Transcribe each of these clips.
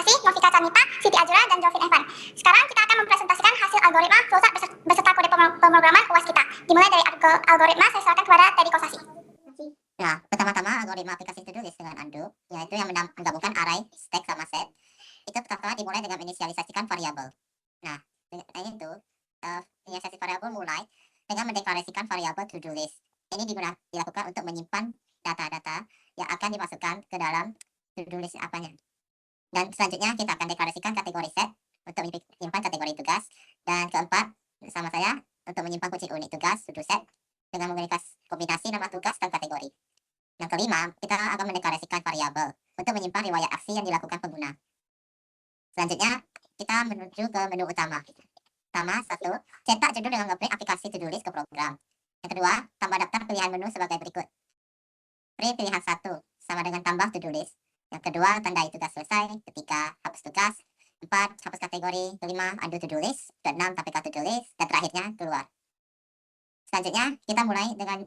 kasih Novika Canita, Siti Ajura, dan Jovin Evan. Sekarang kita akan mempresentasikan hasil algoritma flowchart beserta kode pemrograman UAS kita. Dimulai dari algoritma, saya serahkan kepada Teddy Kosasi. Nah, pertama-tama algoritma aplikasi to-do list dengan undo, yaitu yang menggabungkan array, stack, sama set. Itu pertama dimulai dengan menginisialisasikan variabel. Nah, itu inisialisasi variabel mulai dengan mendeklarasikan variabel to-do list. Ini dilakukan untuk menyimpan data-data yang akan dimasukkan ke dalam to-do list apanya. Dan selanjutnya kita akan deklarasikan kategori set untuk menyimpan kategori tugas. Dan keempat, bersama saya untuk menyimpan kunci unik tugas to-do set dengan menggunakan kombinasi nama tugas dan kategori. Yang kelima, kita akan mendeklarasikan variabel untuk menyimpan riwayat aksi yang dilakukan pengguna. Selanjutnya, kita menuju ke menu utama. Pertama, 1. Cetak judul dengan nge-print aplikasi to-do list ke program. Yang kedua, tambah daftar pilihan menu sebagai berikut. Print pilihan 1 sama dengan tambah to-do list. Yang kedua, tandai tugas selesai. Ketiga, hapus tugas. 4, hapus kategori. Kelima, undo to-do list. Keenam, tapika to-do list. Dan terakhirnya, keluar. Selanjutnya, kita mulai dengan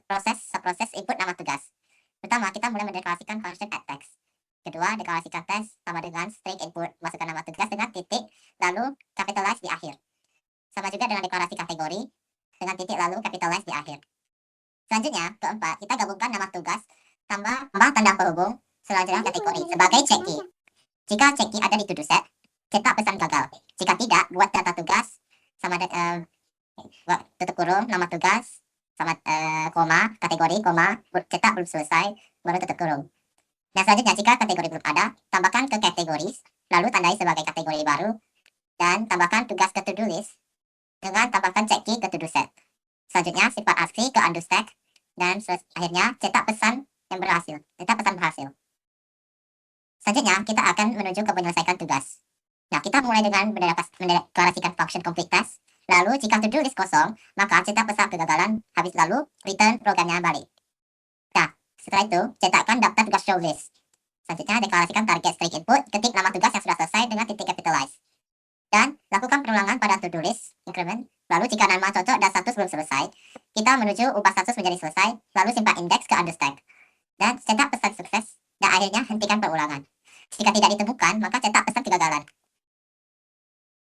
proses input nama tugas. Pertama, kita mulai mendeklarasikan function add text. Kedua, deklarasikan text sama dengan string input, masukkan nama tugas dengan titik, lalu capitalize di akhir. Sama juga dengan deklarasi kategori, dengan titik lalu capitalize di akhir. Selanjutnya, keempat, kita gabungkan nama tugas, tambah tanda penghubung, selanjutnya kategori, sebagai checky. Jika checky ada di to-do set, cetak pesan gagal. Jika tidak, buat data tugas, sama tutup kurung, nama tugas, sama koma, kategori, koma, cetak belum selesai, baru tutup kurung. Nah, selanjutnya jika kategori belum ada, tambahkan ke kategori, lalu tandai sebagai kategori baru, dan tambahkan tugas ke to-do list, dengan tambahkan checky ke to-do set. Selanjutnya, sifat aksi ke undo stack, dan akhirnya cetak pesan yang berhasil, cetak pesan berhasil. Selanjutnya, kita akan menuju ke menyelesaikan tugas. Nah, kita mulai dengan mendeklarasikan function complete task. Lalu, jika to-do list kosong, maka cetak pesan kegagalan, habis lalu return programnya balik. Nah, setelah itu, cetakkan daftar tugas show list. Selanjutnya, deklarasikan target string input, ketik nama tugas yang sudah selesai dengan titik capitalize. Dan, lakukan perulangan pada to-do list, increment. Lalu, jika nama cocok dan status belum selesai, kita menuju ubah status menjadi selesai, lalu simpan indeks ke undo stack. Dan, cetak pesan sukses, dan akhirnya hentikan perulangan. Jika tidak ditemukan, maka cetak pesan kegagalan.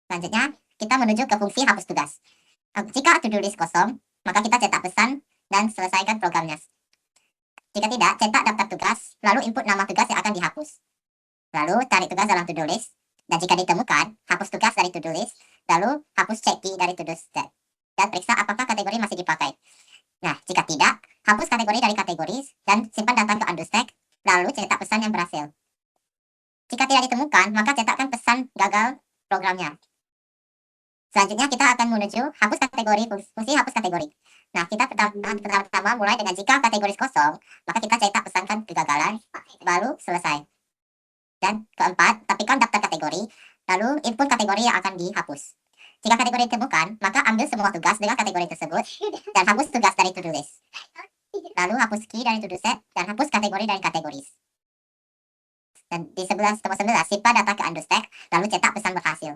Selanjutnya, kita menuju ke fungsi hapus tugas. Jika to-do list kosong, maka kita cetak pesan dan selesaikan programnya. Jika tidak, cetak daftar tugas, lalu input nama tugas yang akan dihapus. Lalu, tarik tugas dalam to-do list, dan jika ditemukan, hapus tugas dari to-do list, lalu hapus checky dari to-do set, dan periksa apakah kategori masih dipakai. Nah, jika tidak, hapus kategori dari kategori, dan simpan data ke undo stack, lalu cetak pesan yang berhasil. Jika tidak ditemukan, maka cetakkan pesan gagal programnya. Selanjutnya kita akan menuju hapus kategori, fungsi hapus kategori. Nah, kita pertama mulai dengan jika kategori kosong, maka kita cetak pesankan kegagalan, lalu selesai. Dan keempat, tapikan daftar kategori, lalu input kategori yang akan dihapus. Jika kategori ditemukan, maka ambil semua tugas dengan kategori tersebut, dan hapus tugas dari to-do list. Lalu hapus key dari to-do set, dan hapus kategori dari kategori. Dan di nomor 11, simpan data ke undo stack, lalu cetak pesan berhasil.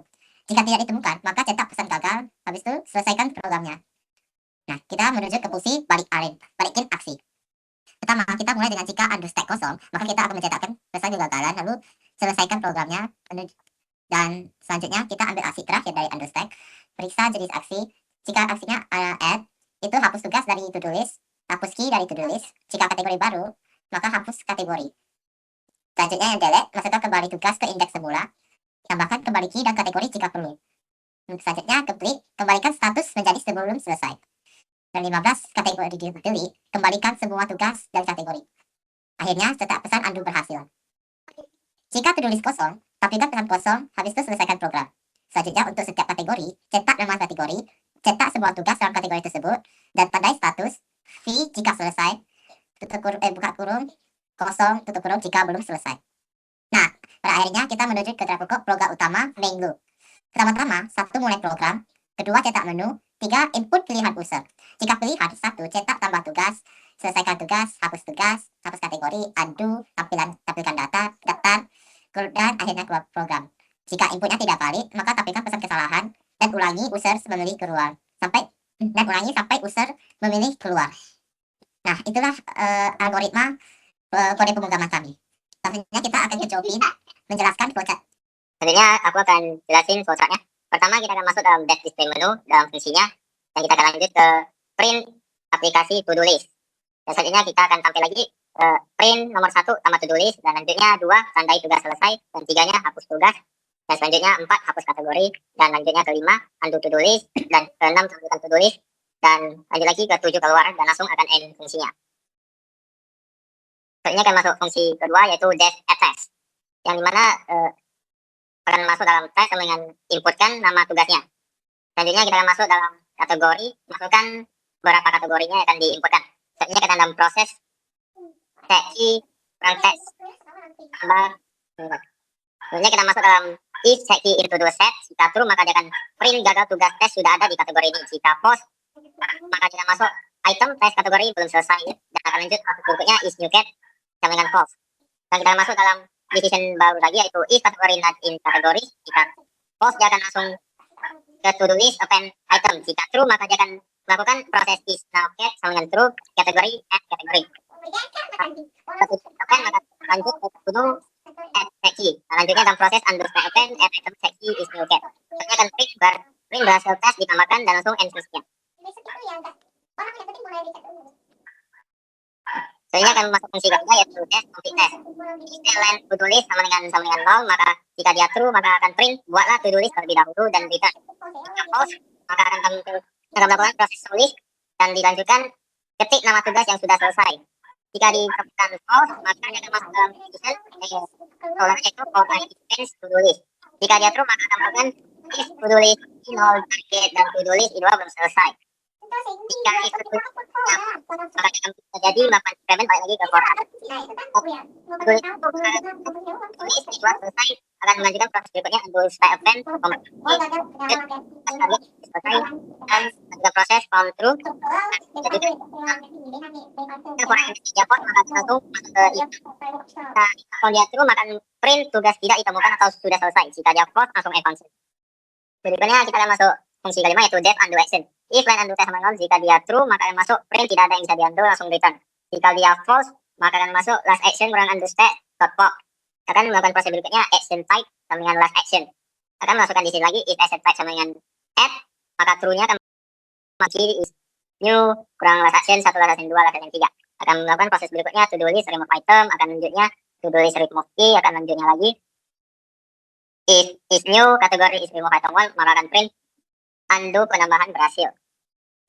Jika tidak ditemukan, maka cetak pesan gagal, habis itu selesaikan programnya. Nah, kita menuju ke fungsi balikin aksi. Pertama, kita mulai dengan jika undo stack kosong, maka kita akan mencetakkan pesan kegagalan, lalu selesaikan programnya. Dan selanjutnya kita ambil aksi terakhir dari undo stack, periksa jenis aksi. Jika aksinya add, itu hapus tugas dari to-do list, hapus key dari to-do list. Jika kategori baru, maka hapus kategori. Selanjutnya yang delete, masukkan kembali tugas ke indeks semula, tambahkan kembali key dan kategori jika perlu. Selanjutnya complete, kembalikan status menjadi sebelum selesai. Dan 15, kategori delete, kembalikan semua tugas dan kategori. Akhirnya cetak pesan undo berhasil. Jika to-do list kosong, tapikan pesan kosong, habis itu selesaikan program. Selanjutnya untuk setiap kategori, cetak nama kategori, cetak semua tugas dalam kategori tersebut, dan tandai status, V jika selesai, buka kurung, kosong, tutup kurung jika belum selesai. Nah, pada akhirnya kita menuju ke pokok program utama main loop. Pertama-tama, 1 mulai program, kedua cetak menu, 3 input pilihan user. Jika pilihan 1 cetak tambah tugas, selesaikan tugas, hapus kategori, undo, tampilkan data, daftar, dan akhirnya keluar program. Jika inputnya tidak valid, maka tampilkan pesan kesalahan dan ulangi user memilih keluar sampai user memilih keluar. Nah, itulah algoritma kode pemrograman kami. Selanjutnya kita akan ke Jovin. menjelaskan flowchart. Selanjutnya aku akan jelasin flowchartnya. Pertama kita akan masuk dalam Dev Display Menu dalam fungsinya, dan kita akan lanjut ke print aplikasi to do list. Dan selanjutnya kita akan tampil lagi print nomor 1 tambah to do list, dan lanjutnya 2 tandai tugas selesai, dan 3-nya hapus tugas, dan selanjutnya 4 hapus kategori, dan lanjutnya ke 5 undo to do list, dan ke 6 tampilkan to do list, dan lanjut lagi ke 7 keluar, dan langsung akan end fungsinya. Selanjutnya akan masuk fungsi kedua yaitu Dev Add Task, yang dimana akan masuk dalam task dengan inputkan nama tugasnya. Selanjutnya kita akan masuk dalam kategori, masukkan beberapa kategorinya yang akan diinputkan. Selanjutnya kita dalam proses seksi kurang teks tambah. Selanjutnya kita masuk dalam if seksi into do set. Jika true maka dia akan print gagal tugas tes sudah ada di kategori ini. Jika false maka kita masuk item tes kategori belum selesai, dan akan lanjut proses berikutnya is new cat sama dengan false. Dan kita masuk dalam decision baru lagi yaitu if kategori not in kategori. Jika false dia akan langsung ke to do list append item. Jika true maka dia akan melakukan proses is now cat sama dengan true kategori add kategori. Append maka lanjut ke to do add seksi. Selanjutnya dalam proses underscore append add item seksi is new cat. Selanjutnya akan print berhasil tes ditambahkan dan langsung end fungsinya. Selanjutnya akan masuk fungsi ketiga yaitu test complete test. Jika line to do list sama dengan 0, maka jika dia true maka akan print buatlah to do list terlebih dahulu dan return. Jika false maka akan melakukan proses tulis dan dilanjutkan ketik nama tugas yang sudah selesai. Jika ditemukan false maka dia akan masuk dalam decision yaitu for I expense to do list. Jika dia true maka akan melakukan if to do list nol target dan to do list I2 belum selesai. Jika itu maka akan terjadi melakukan increment balik lagi ke for tulis I2 selesai akan melanjutkan proses berikutnya undo style append selesai dan juga proses found true. Jadi jika for tiga pos maka langsung masuk ke if. Kalau dia true maka print tugas tidak ditemukan atau sudah selesai. Jika dia false langsung end function. Berikutnya kita akan masuk fungsi kelima yaitu dev undo action. If line undo test sama 0, jika dia true maka akan masuk print tidak ada yang bisa diundo langsung return. Jika dia false maka akan masuk last action kurang undo state pop. Akan melakukan proses berikutnya action type sama dengan last action. Akan masukkan di sini lagi if action type sama dengan add, maka true-nya akan masih is new kurang last action 1 last action 2 last action 3. Akan melakukan proses berikutnya to do list remove item, akan lanjutnya to do list remove key, akan lanjutnya lagi if is new kategori is remove item 1 maka akan print undo penambahan berhasil,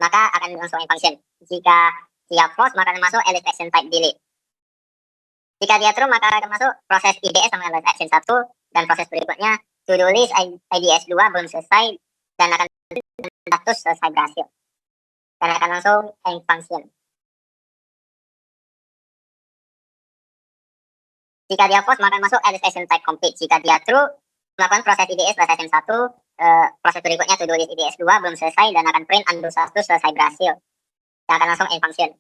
maka akan langsung end function. Jika dia false maka akan masuk elite action type delete. Jika dia true maka akan masuk proses IDS sama elite action 1, dan proses berikutnya to do list IDS 2 belum selesai dan akan status selesai berhasil, dan akan langsung end function. Jika dia false maka masuk elite action type complete. Jika dia true melakukan proses IDS plus action 1, proses berikutnya to do list IDS 2 belum selesai dan akan print undo status selesai berhasil, dan akan langsung end function.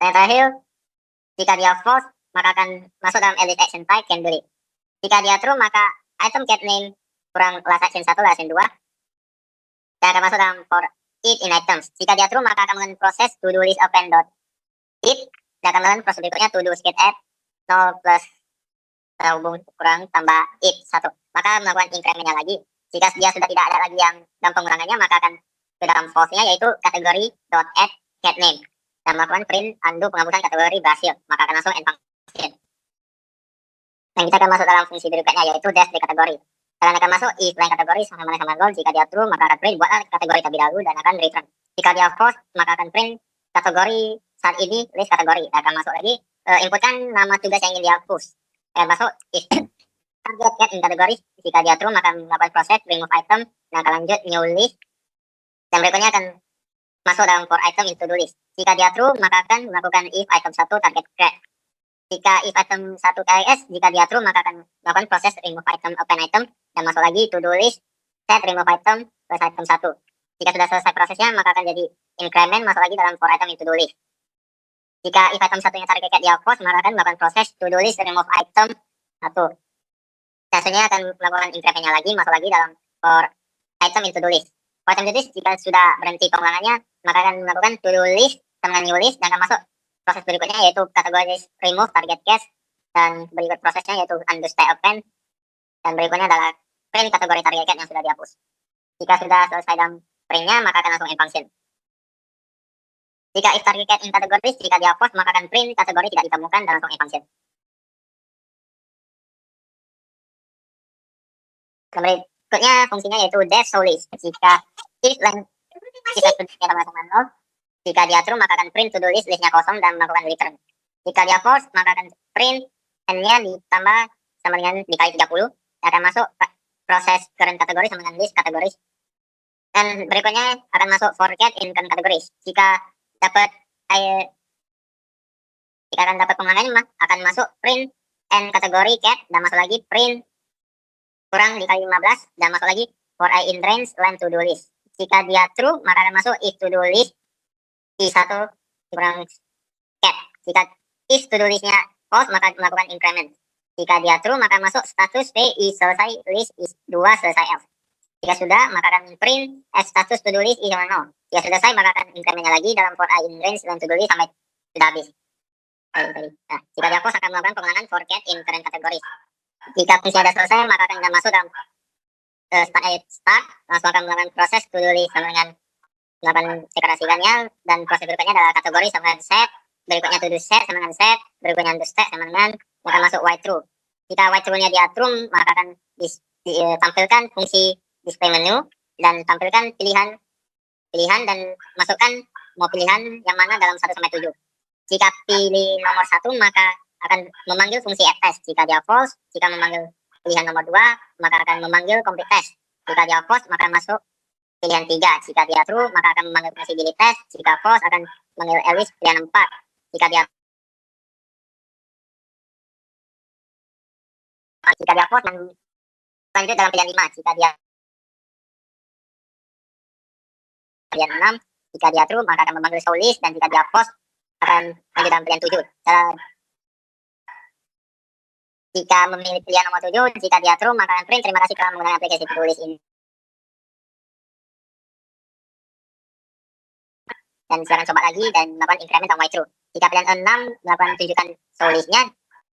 Dan yang terakhir, jika dia false maka akan masuk dalam elite action type can delete. Jika dia true maka item cat name kurang last action 1 last action 2 dan akan masuk dalam for it in items. Jika dia true maka akan melakukan proses to do list append dot it dan akan melakukan proses berikutnya to do skate add 0 plus hubung kurang tambah it 1, maka melakukan incrementnya lagi. Jika dia sudah tidak ada lagi yang dalam pengurangannya maka akan ke dalam false-nya yaitu kategori dot add cat name dan melakukan print undo penghapusan kategori berhasil, maka akan langsung end function. Dan kita akan masuk dalam fungsi berikutnya yaitu dash di kategori. Kalian akan masuk if line kategori sama sama 0. Jika dia true maka akan print buatlah kategori terlebih dahulu dan akan return. Jika dia false maka akan print kategori saat ini list kategori, dan akan masuk lagi inputkan nama tugas yang ingin dihapus. Dan masuk if target get in kategori. Jika dia true maka melakukan proses remove item dan akan lanjut new list, dan berikutnya akan masuk dalam for item into do list. Jika dia true maka akan melakukan if item 1 target create. Jika if item 1 KS, jika dia true maka akan melakukan proses remove item open item dan masuk lagi to do list set remove item plus item 1. Jika sudah selesai prosesnya maka akan jadi increment masuk lagi dalam for item into do list. Jika if item 1-nya target create dia false maka akan melakukan proses to do list remove item 1. Hasilnya akan melakukan incrementnya lagi masuk lagi dalam for item into do list. For item into do list jika sudah berhenti pengulangannya maka akan melakukan to do list dengan new list dan akan masuk proses berikutnya yaitu kategori remove target cache Dan berikut prosesnya yaitu undo stack append, dan berikutnya adalah print kategori target cat yang sudah dihapus. Jika sudah selesai dalam printnya, maka akan langsung in function. Jika if target cat in categories, jika dia false, maka akan print kategori tidak ditemukan dan langsung in function. Berikutnya fungsinya yaitu def show list. Jika if len kita sama-sama 0, jika dia true maka akan print to do list, listnya kosong dan melakukan return. Jika dia false maka akan print n-nya ditambah sama dengan dikali 30, akan masuk proses current kategori sama dengan list kategoris. Dan berikutnya akan masuk for cat in current kategoris. Jika akan dapat pengulangannya akan masuk print n kategori cat dan masuk lagi print kurang dikali 15 dan masuk lagi for I in range line to do list. Jika dia true maka akan masuk if to do list i1 kurang cat. Jika if to do listnya false maka melakukan increment. Jika dia true maka masuk status p i selesai list i2 selesai else. Jika sudah maka akan print as status to do list i sama 0. Jika sudah selesai maka akan incrementnya lagi dalam for I in range line to do list sampai sudah habis. Nah, jika dia false akan melakukan pengulangan for cat in current categories. Jika fungsi ada selesai maka akan masuk dalam start, langsung akan melakukan proses to do list sama dengan melakukan deklarasikannya, dan proses berikutnya adalah kategori sama dengan set, berikutnya to do set sama dengan set, berikutnya to stack sama dengan akan masuk white true. Jika white true-nya dia true maka akan tampilkan fungsi display menu dan tampilkan pilihan dan masukkan mau pilihan yang mana dalam 1 sampai 7. Jika pilih nomor 1 maka akan memanggil fungsi add test. Jika dia false, jika memanggil pilihan nomor 2 maka akan memanggil complete test. Jika dia false maka masuk pilihan 3. Jika dia true maka akan memanggil fungsi delete test. Jika false akan memanggil else pilihan 4. Jika dia false lanjut dalam pilihan 5. Jika dia pilihan 6, jika dia true maka akan memanggil show list, dan jika dia false akan lanjut dalam pilihan 7. Jika memilih pilihan nomor 7, jika dia true maka akan print terima kasih telah menggunakan aplikasi to do list ini. Dan silakan coba lagi dan melakukan increment dan white true. Jika pilihan 6 melakukan tunjukkan show listnya,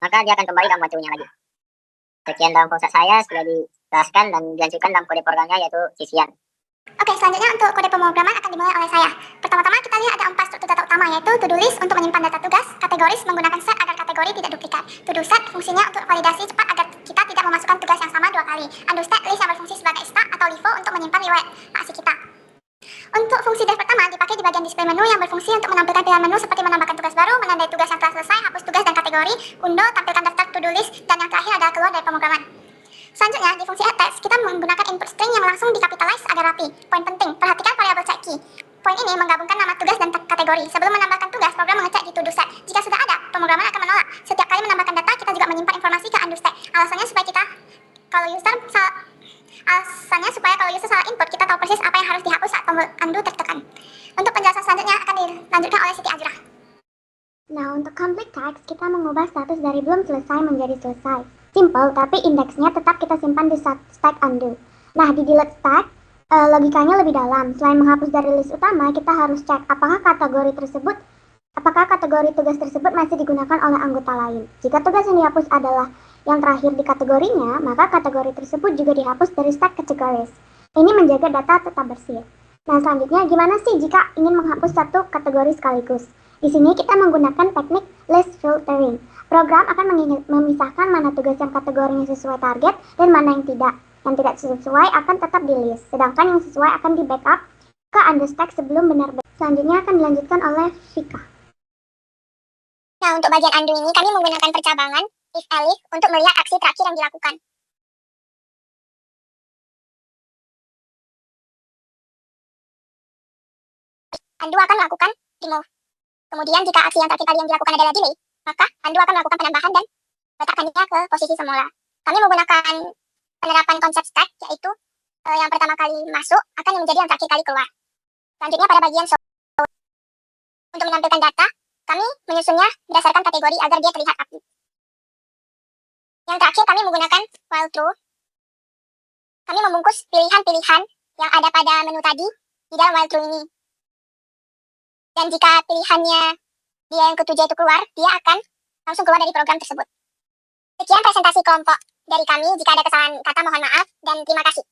maka dia akan kembali dalam white true-nya lagi. Sekian dalam proses saya sudah dijelaskan dan dilanjutkan dalam kode programnya yaitu sisian. Oke, selanjutnya untuk kode pemrograman akan dimulai oleh saya. Pertama-tama kita lihat ada 4 struktur data utama, yaitu to do list untuk menyimpan data tugas, kategoris menggunakan set agar kategori tidak duplikat, to do set fungsinya untuk validasi cepat agar kita tidak memasukkan tugas yang sama 2 kali, undo stack list yang berfungsi sebagai stack atau LIFO untuk menyimpan riwayat aksi kita. Untuk fungsi def pertama dipakai di bagian display menu yang berfungsi untuk menampilkan pilihan menu seperti menambahkan tugas baru, menandai tugas yang telah selesai, hapus tugas dan kategori, undo, tampilkan daftar to do list, dan yang terakhir adalah keluar dari pemrograman. Selanjutnya, di fungsi add text, kita menggunakan input string yang langsung dikapitalize agar rapi. Poin penting, perhatikan variabel check key. Poin ini menggabungkan nama tugas dan kategori. Sebelum menambahkan tugas, program mengecek di to do set. Jika sudah ada, pemrograman akan menolak. Setiap kali menambahkan data, kita juga menyimpan informasi ke undo stack. Alasannya supaya kalau user salah input, kita tahu persis apa yang harus dihapus saat tombol undo tertekan. Untuk penjelasan selanjutnya akan dilanjutkan oleh Siti Azra. Nah, untuk complete text, kita mengubah status dari belum selesai menjadi selesai. Simple, tapi indeksnya tetap kita simpan di stack undo. Nah, di delete stack, logikanya lebih dalam. Selain menghapus dari list utama, kita harus cek apakah kategori tugas tersebut masih digunakan oleh anggota lain. Jika tugas yang dihapus adalah yang terakhir di kategorinya, maka kategori tersebut juga dihapus dari stack categories. Ini menjaga data tetap bersih. Nah, selanjutnya gimana sih jika ingin menghapus satu kategori sekaligus? Di sini kita menggunakan teknik list filtering. Program akan memisahkan mana tugas yang kategorinya sesuai target dan mana yang tidak. Yang tidak sesuai akan tetap di list, sedangkan yang sesuai akan di backup ke undo stack sebelum benar-benar. Selanjutnya akan dilanjutkan oleh Vika. Nah, untuk bagian undo ini kami menggunakan percabangan if elif untuk melihat aksi terakhir yang dilakukan. Undo akan melakukan remove. Kemudian jika aksi yang terakhir tadi yang dilakukan adalah delay, maka undo akan melakukan penambahan dan letakkannya ke posisi semula. Kami menggunakan penerapan konsep stack, yaitu yang pertama kali masuk akan menjadi yang terakhir kali keluar. Selanjutnya pada bagian show, untuk menampilkan data, kami menyusunnya berdasarkan kategori agar dia terlihat rapi. Yang terakhir kami menggunakan while true. Kami membungkus pilihan-pilihan yang ada pada menu tadi di dalam while true ini. Dan jika pilihannya dia yang ketujuh itu keluar, dia akan langsung keluar dari program tersebut. Sekian presentasi kelompok dari kami. Jika ada kesalahan kata mohon maaf dan terima kasih.